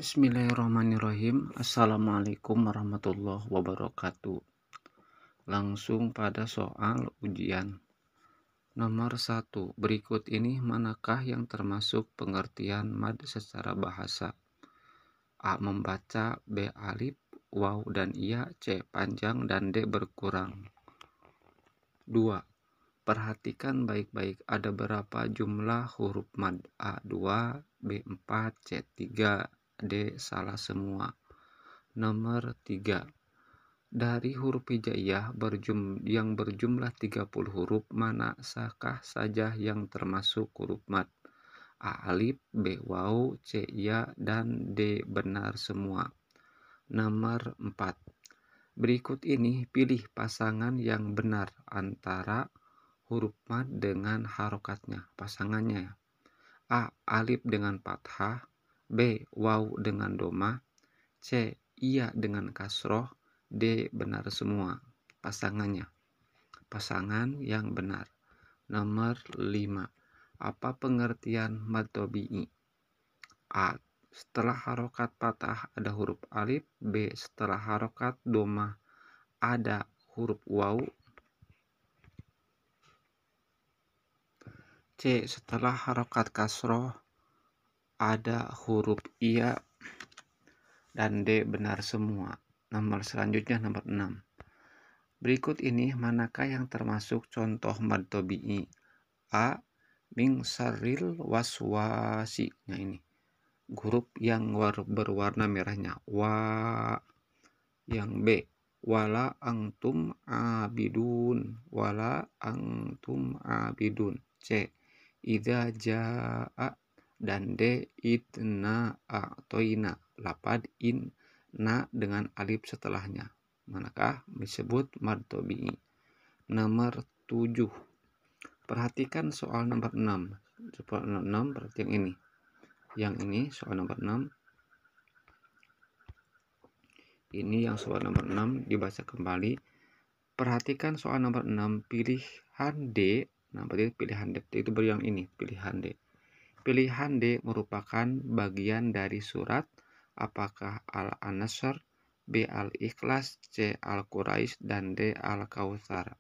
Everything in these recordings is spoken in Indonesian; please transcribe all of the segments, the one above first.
Bismillahirrahmanirrahim. Assalamualaikum warahmatullahi wabarakatuh. Langsung pada soal ujian. Nomor 1. Berikut ini manakah yang termasuk pengertian mad secara bahasa? A. Membaca, B. Alif, waw dan iya, C. Panjang dan D. Berkurang. 2. Perhatikan baik-baik, ada berapa jumlah huruf mad? A. 2, B. 4, C. 3, D. Salah semua. Nomor 3. Dari huruf hijaiyah yang berjumlah 30 huruf, manakah saja yang termasuk huruf mad? A. Alif, B. Waw, C. Ya, dan D. Benar semua. Nomor 4. Berikut ini pilih pasangan yang benar antara huruf mad dengan harokatnya. Pasangannya A. Alif dengan fathah, B. Waw dengan domah, C. Iya dengan kasroh, D. Benar semua. Pasangannya. Pasangan yang benar. Nomor 5. Apa pengertian mad tabi'i? A. Setelah harokat fathah ada huruf alif, B. Setelah harokat domah ada huruf waw, C. Setelah harokat kasroh ada huruf iya, dan D. Benar semua. Nomor selanjutnya nomor 6. Berikut ini manakah yang termasuk contoh mad tabi'i? A. Min syarril waswasi. Nah ini huruf yang berwarna merahnya. Wa. Yang B. Wala antum abidun. Wala antum abidun. C. Idza jaa, dan D. Idna a'toina. Lapad in na dengan alif setelahnya. Manakah disebut mad tabi'i? Nomor 7. Perhatikan soal nomor 6. Soal nomor 6 berarti yang ini. Yang ini soal nomor 6. Ini yang soal nomor 6 dibaca kembali. Perhatikan soal nomor 6, pilihan D. Nah, berarti pilihan D itu yang ini, pilihan D. Pilihan D merupakan bagian dari surat apakah Al-Nasr, B. Al-Ikhlas, C. Al-Quraisy, dan D. Al-Kautsar.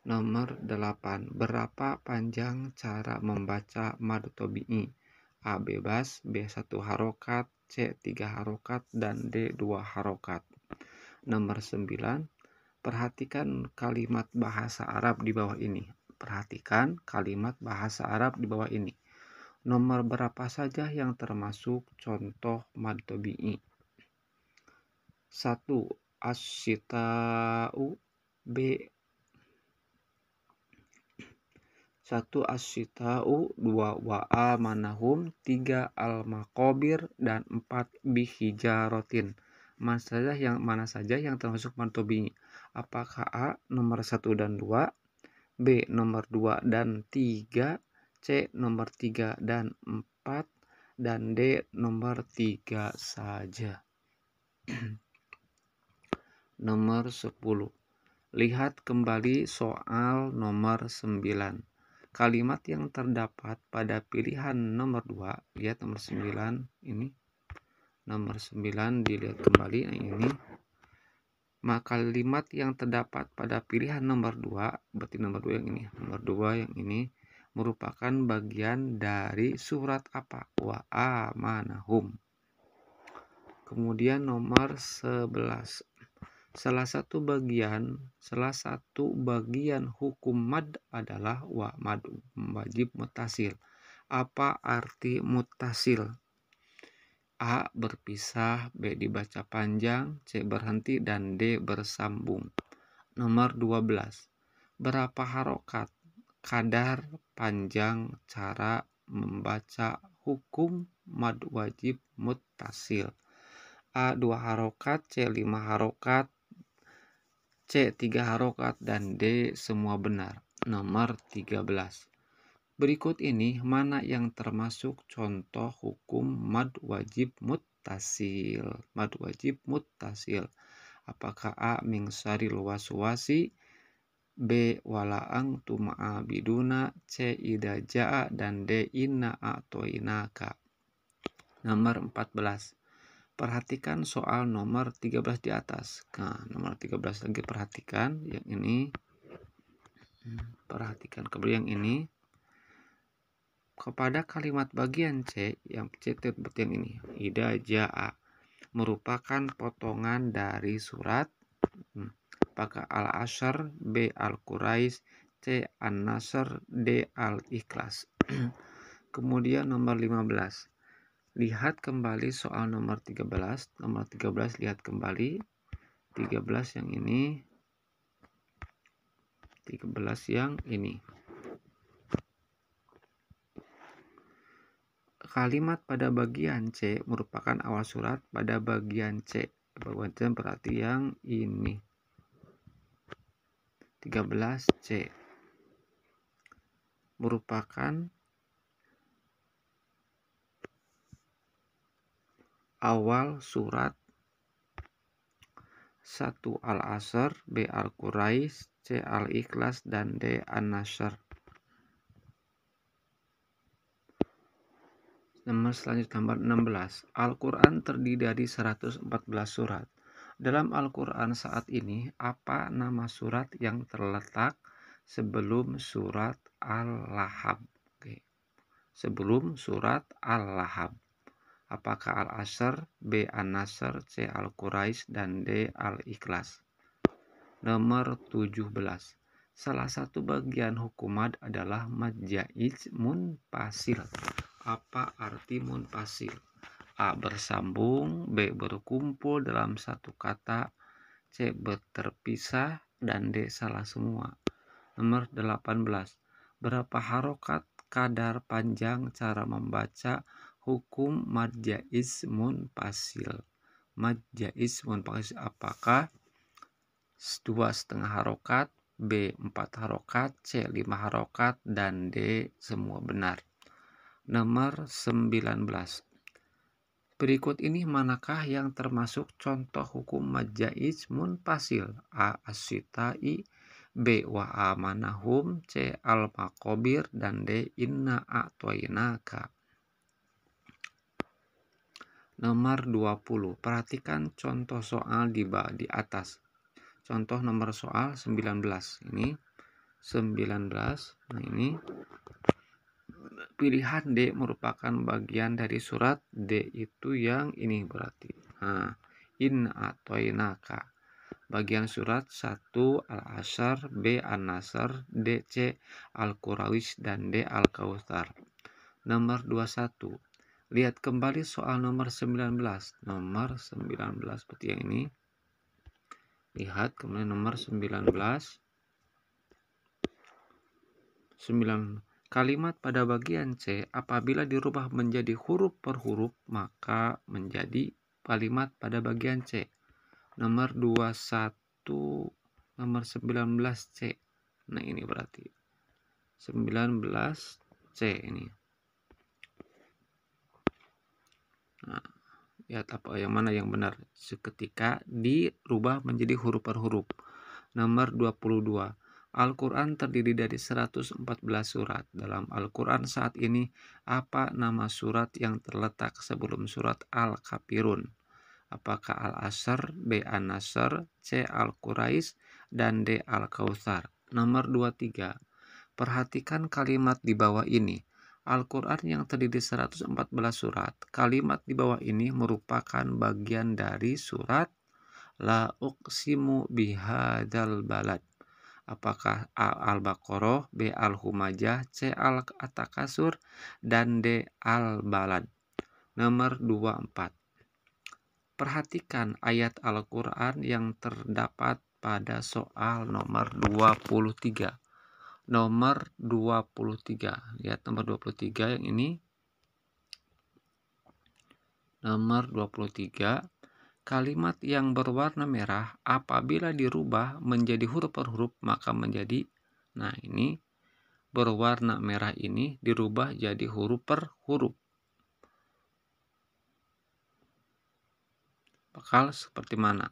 Nomor 8. Berapa panjang cara membaca mad tabi'i? A. Bebas, B. 1 harokat, C. 3 harokat, dan D. 2 harokat. Nomor 9. Perhatikan kalimat bahasa Arab di bawah ini. Perhatikan kalimat bahasa Arab di bawah ini. Nomor berapa saja yang termasuk contoh mad tabi'i? 1. As-sita'u, B. 1. As-sita'u, 2. Wa amanahum, 3. Al-maqabir, dan 4. Bihijaratin. Mana saja yang termasuk mad tabi'i? Apakah A. nomor 1 dan 2, B. nomor 2 dan 3, C. nomor 3 dan 4, dan D. nomor 3 saja. Nomor 10. Lihat kembali soal nomor 9. Kalimat yang terdapat pada pilihan nomor 2, lihat nomor 9 ini. Nomor 9 dilihat kembali ini. Maka kalimat yang terdapat pada pilihan nomor 2, berarti nomor 2 yang ini. Nomor 2 yang ini merupakan bagian dari surat apa? Wa amanahum. Kemudian nomor 11. Salah satu bagian hukum mad adalah mad wajib muttasil. Apa arti muttasil? A. Berpisah, B. Dibaca panjang, C. Berhenti, dan D. Bersambung. Nomor 12. Berapa harokat? Kadar panjang cara membaca hukum mad wajib muttasil. A. 2 harokat, C. 5 harokat, C. 3 harokat, dan D. semua benar. Nomor 13. Berikut ini mana yang termasuk contoh hukum mad wajib muttasil? Mad wajib muttasil. Apakah A. Min syarril waswasi, B. Wala antum abiduna, C. Idza jaa, dan D. Inna a'toinaka. Nomor 14. Perhatikan soal nomor 13 di atas. Nah, nomor 13 lagi perhatikan yang ini. Perhatikan kembali yang ini. Kepada kalimat bagian C, yang C tersebut yang ini, Ida Ja'a, merupakan potongan dari surat apakah Al-Asyr, B. Al-Quraish, C. An-Nasr, D. Al-Ikhlas. Kemudian nomor 15. Lihat kembali soal nomor 13. Nomor 13 lihat kembali. 13 yang ini. 13 yang ini. Kalimat pada bagian C merupakan awal surat pada bagian C. Bagian C berarti yang ini. 13C. Merupakan awal surat 1. Al-Asyr, B. Al-Quraish, C. Al-Ikhlas, dan D. An-Nasr. Nomor selanjutnya nomor 16. Al-Quran terdiri dari 114 surat. Dalam Al-Quran saat ini, apa nama surat yang terletak sebelum surat Al-Lahab? Oke. Sebelum surat Al-Lahab. Apakah Al-Asyr, B. An-Nasr, C. Al-Quraish, dan D. Al-Ikhlas. Nomor 17. Salah satu bagian hukumat adalah majaiz munfasil. Apa arti munfasil? A. Bersambung, B. Berkumpul dalam satu kata, C. Terpisah, dan D. Salah semua. Nomor 18. Berapa harokat kadar panjang cara membaca hukum majaiz munfasil? Majaiz munfasil apakah 2,5 harokat, B 4 harokat, C 5 harokat, dan D semua benar. Nomor 19. Berikut ini manakah yang termasuk contoh hukum majaiz munfasil? A. As-Sitai, B. Wa amanahum, C. Al-Maqabir, dan D. Inna a'toinaka. Nomor 20. Perhatikan contoh soal di atas. Contoh nomor soal 19. Ini 19. Nah ini pilihan D merupakan bagian dari surat D itu yang ini berarti. Nah, Inna a'toinaka. Bagian surat 1 Al-Asyr, B. An-Nasr, D. C. Al-Quraish, dan D. Al-Kautsar. Nomor 21. Lihat kembali soal nomor 19. Nomor 19 seperti yang ini. Lihat kemudian nomor 19. Kalimat pada bagian C apabila dirubah menjadi huruf per huruf maka menjadi kalimat pada bagian C. Nomor 21, nomor 19C. Nah ini berarti 19C ini. Nah, lihat apa yang mana yang benar. Seketika dirubah menjadi huruf per huruf. Nomor 22. Al-Quran terdiri dari 114 surat. Dalam Al-Quran saat ini, apa nama surat yang terletak sebelum surat Al-Kafirun? Apakah Al-Asyr, B. An-Nasr, C. Al-Quraish, dan D. Al-Kautsar. Nomor 23. Perhatikan kalimat di bawah ini. Al-Quran yang terdiri 114 surat. Kalimat di bawah ini merupakan bagian dari surat La uqsimu bihadzal balad. Apakah A. Al-Baqarah, B. Al-Humajah, C. Al-Takasur, dan D. Al-Balad. Nomor 24. Perhatikan ayat Al-Quran yang terdapat pada soal nomor 23. Nomor 23. Lihat nomor 23 yang ini. Nomor 23. Kalimat yang berwarna merah apabila dirubah menjadi huruf per huruf maka menjadi. Nah ini berwarna merah ini dirubah jadi huruf per huruf. Bakal seperti mana?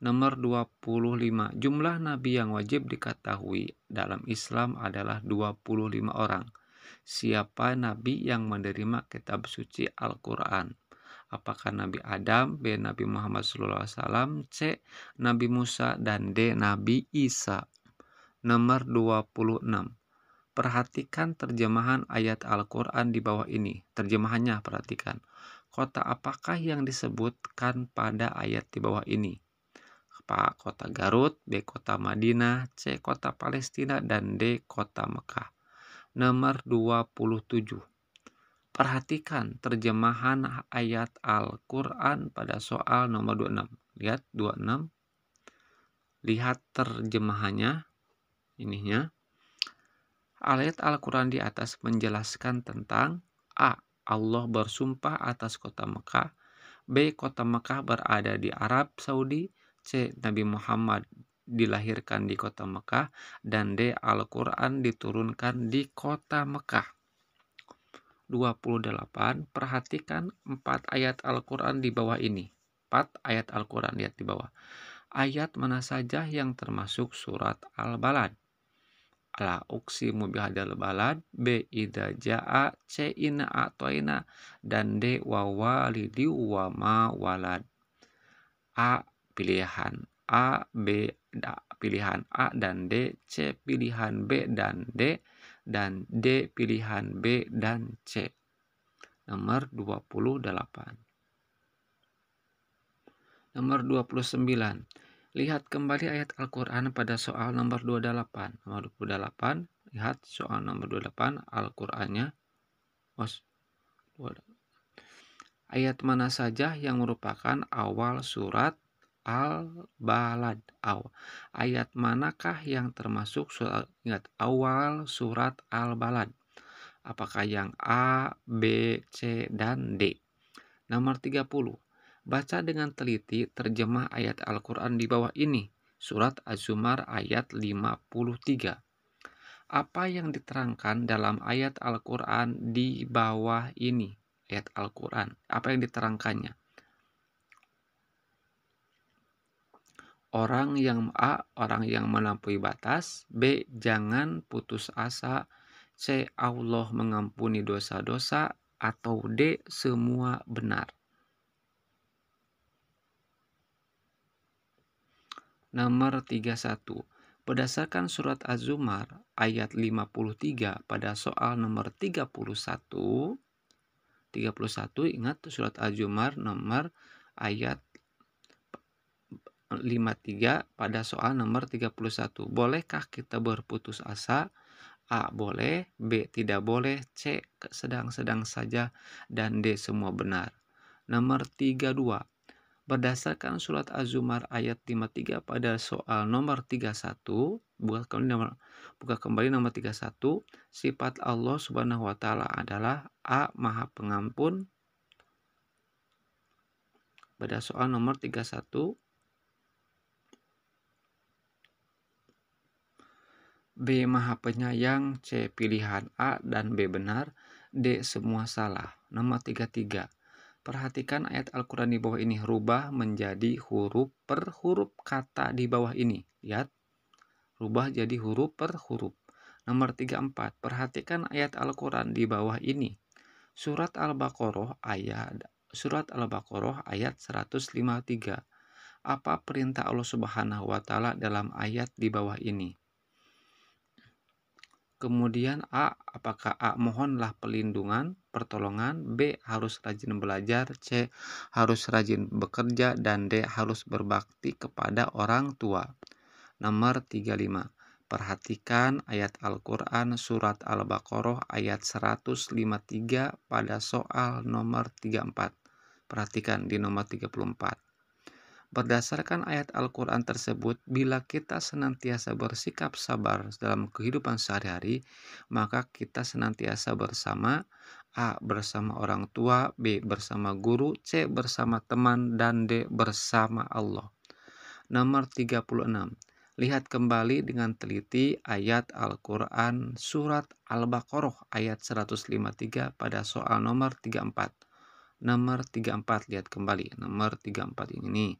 Nomor 25. Jumlah nabi yang wajib diketahui dalam Islam adalah 25 orang. Siapa nabi yang menerima kitab suci Al-Quran? Apakah Nabi Adam, B. Nabi Muhammad SAW, C. Nabi Musa, dan D. Nabi Isa? Nomor 26. Perhatikan terjemahan ayat Al-Quran di bawah ini. Terjemahannya perhatikan. Kota apakah yang disebutkan pada ayat di bawah ini? A. Kota Garut, B. Kota Madinah, C. Kota Palestina, dan D. Kota Mekah. Nomor 27. Perhatikan terjemahan ayat Al-Quran pada soal nomor 26. Lihat 26. Lihat terjemahannya. Ininya. Ayat Al-Quran di atas menjelaskan tentang A. Allah bersumpah atas kota Mekah. B. Kota Mekah berada di Arab Saudi. C. Nabi Muhammad dilahirkan di kota Mekah. Dan D. Al-Quran diturunkan di kota Mekah. 28. Perhatikan 4 ayat Al-Quran di bawah ini. 4 ayat Al-Quran, lihat di bawah. Ayat mana saja yang termasuk surat Al-Balad? A. Uqsimu bihadzal balad, B. Idza jaa, C. Inna a'toina, dan D. Wa walidi wa ma walad. A. Pilihan A, B, pilihan A dan D, C pilihan B dan D, dan D pilihan B dan C. Nomor 28. Nomor 29. Lihat kembali ayat Al-Quran pada soal nomor 28. Nomor 28, lihat soal nomor 28 Al-Qurannya. Ayat mana saja yang merupakan awal surat Al-Balad? Ayat manakah yang termasuk surat, ingat, awal surat Al-Balad? Apakah yang A, B, C, dan D? Nomor 30. Baca dengan teliti terjemah ayat Al-Quran di bawah ini. Surat Az-Zumar ayat 53. Apa yang diterangkan dalam ayat Al-Quran di bawah ini? Ayat Al-Quran. Apa yang diterangkannya? Orang yang A. Orang yang melampaui batas. B. Jangan putus asa. C. Allah mengampuni dosa-dosa. Atau D. Semua benar. Nomor 31. Berdasarkan surat Az-Zumar ayat 53 pada soal nomor 31. Ingat surat Az-Zumar nomor ayat 53 pada soal nomor 31. Bolehkah kita berputus asa? A. Boleh, B. Tidak boleh, C. Sedang-sedang saja, dan D. Semua benar. Nomor 32. Berdasarkan surat Az-Zumar ayat 53 pada soal nomor 31, buka kembali nomor 31, sifat Allah Subhanahu wa taala adalah A. Maha Pengampun. Pada soal nomor 31, B. Maha Penyayang, C. Pilihan A dan B benar, D. Semua salah. Nomor 33. Perhatikan ayat Al-Quran di bawah ini. Rubah menjadi huruf per huruf kata di bawah ini. Lihat. Rubah jadi huruf per huruf. Nomor 34. Perhatikan ayat Al-Quran di bawah ini. Surat Al-Baqarah ayat 153. Apa perintah Allah Subhanahu wa taala dalam ayat di bawah ini? Kemudian A. Apakah A. Mohonlah perlindungan, pertolongan. B. Harus rajin belajar. C. Harus rajin bekerja. Dan D. Harus berbakti kepada orang tua. Nomor 35. Perhatikan ayat Al-Quran surat Al-Baqarah ayat 153 pada soal nomor 34. Perhatikan di nomor 34. Berdasarkan ayat Al-Quran tersebut, bila kita senantiasa bersikap sabar dalam kehidupan sehari-hari, maka kita senantiasa bersama A. Bersama orang tua, B. Bersama guru, C. Bersama teman, dan D. Bersama Allah. Nomor 36. Lihat kembali dengan teliti ayat Al-Quran surat Al-Baqarah ayat 153 pada soal nomor 34. Nomor 34, lihat kembali. Nomor 34 ini.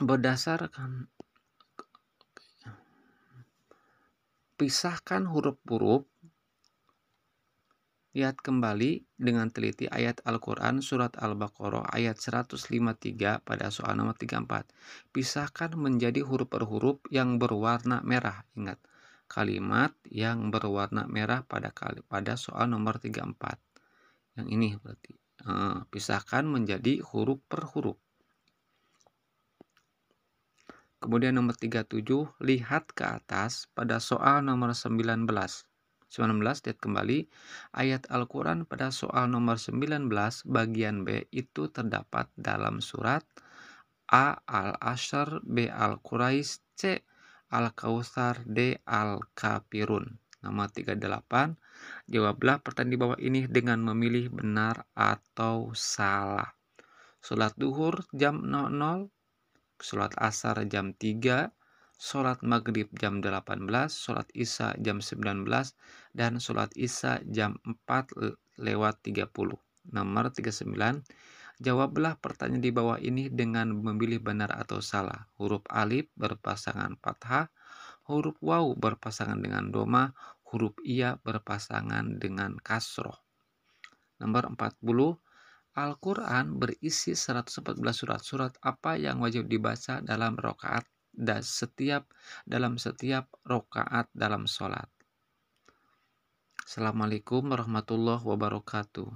Berdasarkan Pisahkan huruf-huruf. Lihat kembali dengan teliti ayat Al-Quran surat Al-Baqarah ayat 153 pada soal nomor 34. Pisahkan menjadi huruf per huruf yang berwarna merah. Ingat, kalimat yang berwarna merah pada soal nomor 34. Yang ini berarti. Pisahkan menjadi huruf per huruf. Kemudian nomor 37, lihat ke atas pada soal nomor 19. Lihat kembali, ayat Al-Quran pada soal nomor 19 bagian B itu terdapat dalam surat A. Al-Ashr, B. Al-Quraisy, C. Al-Kautsar, D. Al-Kafirun. Nomor 38, jawablah pertanyaan di bawah ini dengan memilih benar atau salah. Sholat duhur jam 00, sholat asar jam 3, sholat maghrib jam 18, sholat isya jam 19, dan sholat isya jam 4:30. Nomor 39, jawablah pertanyaan di bawah ini dengan memilih benar atau salah. Huruf alif berpasangan fathah, huruf waw berpasangan dengan doma, huruf iya berpasangan dengan kasroh. Nomor 40, Al-Quran berisi 114 surat. Surat apa yang wajib dibaca dalam rakaat dalam setiap rakaat dalam sholat? Assalamualaikum warahmatullahi wabarakatuh.